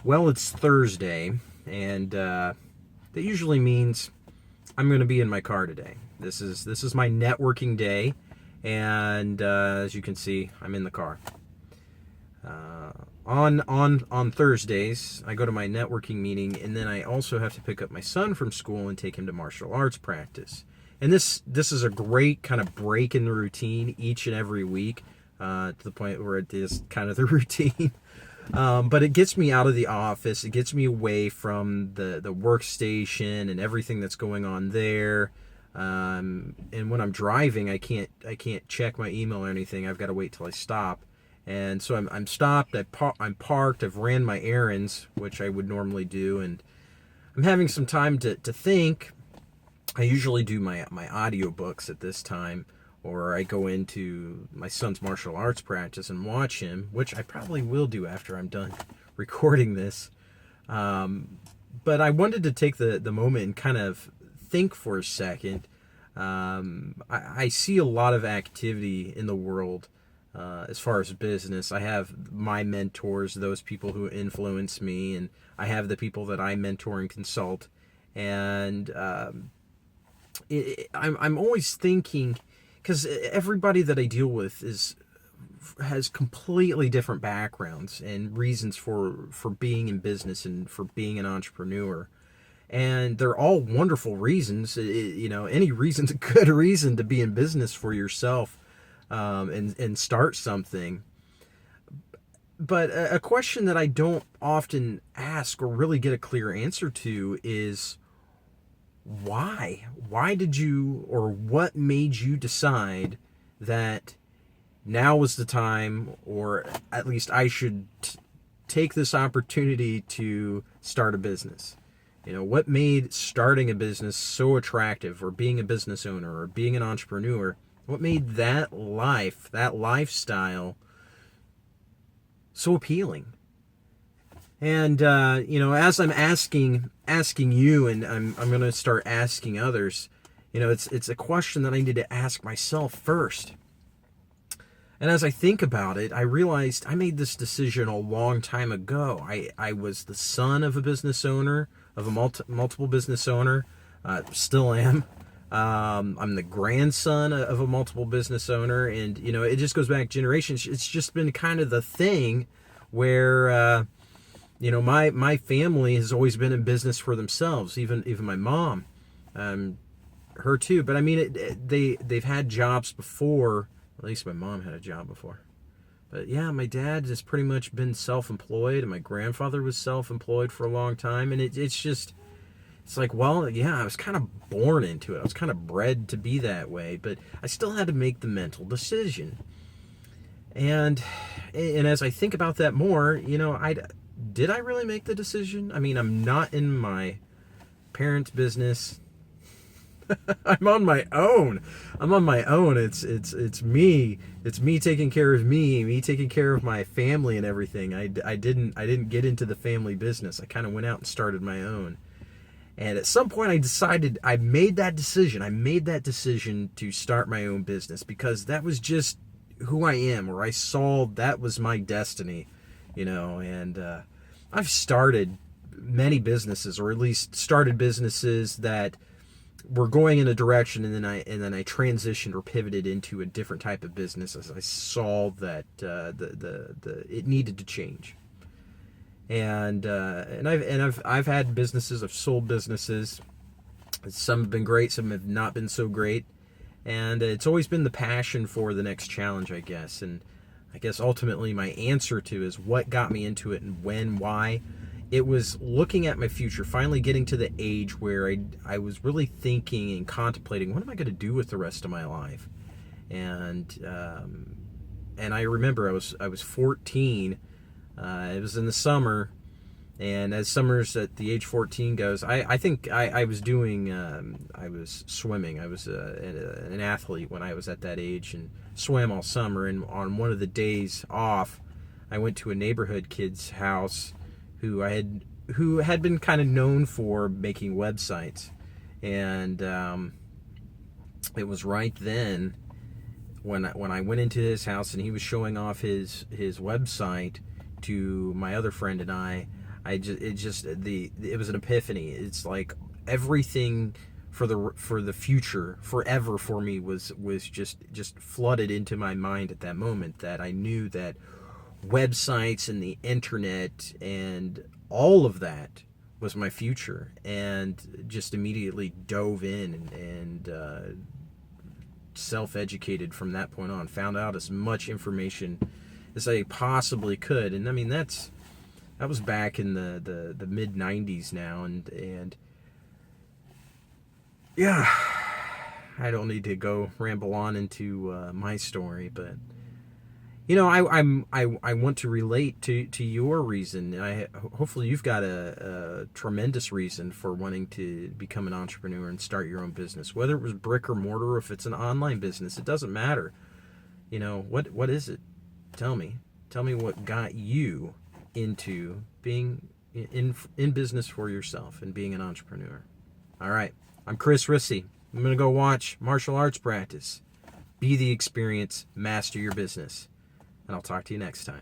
Well, it's Thursday, and that usually means I'm going to be in my car today. This is my networking day, and as you can see, I'm in the car. On Thursdays, I go to my networking meeting, and then I also have to pick up my son from school and take him to martial arts practice. And this is a great kind of break in the routine each and every week, to the point where it is kind of the routine. But it gets me out of the office. It gets me away from the workstation and everything that's going on there. And when I'm driving, I can't check my email or anything. I've got to wait till I stop. And so I'm stopped. I'm parked. I've ran my errands, which I would normally do, and I'm having some time to think. I usually do my audiobooks at this time, or I go into my son's martial arts practice and watch him, which I probably will do after I'm done recording this. But I wanted to take the moment and kind of think for a second. I see a lot of activity in the world as far as business. I have my mentors, those people who influence me, and I have the people that I mentor and consult. And I'm always thinking, because everybody that I deal with has completely different backgrounds and reasons for being in business and for being an entrepreneur, and they're all wonderful reasons. Any reason's a good reason to be in business for yourself, and start something. But a question that I don't often ask or really get a clear answer to is, why did you, or what made you decide that now was the time, or at least I should take this opportunity to start a business? What made starting a business so attractive, or being a business owner, or being an entrepreneur? What made that lifestyle so appealing? And as I'm asking you, and I'm going to start asking others, it's a question that I need to ask myself first. And as I think about it, I realized I made this decision a long time ago. I was the son of a business owner, of a multiple business owner, still am. I'm the grandson of a multiple business owner, and it just goes back generations. It's just been kind of the thing where my family has always been in business for themselves. Even my mom, her too. But I mean, they've had jobs before. At least my mom had a job before. But yeah, my dad has pretty much been self-employed, and my grandfather was self-employed for a long time. And it's like, well, yeah, I was kind of born into it. I was kind of bred to be that way. But I still had to make the mental decision. And as I think about that more, did I really make the decision? I mean, I'm not in my parents' business. I'm on my own. It's me. It's me taking care of me taking care of my family and everything. I didn't get into the family business. I kind of went out and started my own. And at some point I made that decision to start my own business, because that was just who I am, or I saw that was my destiny, and I've started many businesses, or at least started businesses that were going in a direction, and then I transitioned or pivoted into a different type of business as I saw that it needed to change. And I've had businesses. I've sold businesses. Some have been great, some have not been so great. And it's always been the passion for the next challenge, I guess. And I guess ultimately my answer to is what got me into it, and when, why. It was looking at my future, finally getting to the age where I was really thinking and contemplating, what am I going to do with the rest of my life? And I remember I was 14. It was in the summer. And as summers at the age 14 goes, I think I was doing, I was swimming. I was an athlete when I was at that age, and swam all summer. And on one of the days off, I went to a neighborhood kid's house who had been kind of known for making websites. And it was right then when I went into his house and he was showing off his website to my other friend and I It was an epiphany. It's like everything for the future forever for me was just flooded into my mind at that moment, that I knew that websites and the internet and all of that was my future, and just immediately dove in and self-educated from that point on. Found out as much information as I possibly could, and I mean that was back in the mid 90s now, and yeah, I don't need to go ramble on into my story, but you know, I want to relate to your reason. Hopefully you've got a tremendous reason for wanting to become an entrepreneur and start your own business, whether it was brick or mortar or if it's an online business. It doesn't matter. You know, what is it? Tell me what got you into being in business for yourself and being an entrepreneur. All right, I'm Chris Rissy. I'm gonna go watch martial arts practice. Be the experience, master your business. And I'll talk to you next time.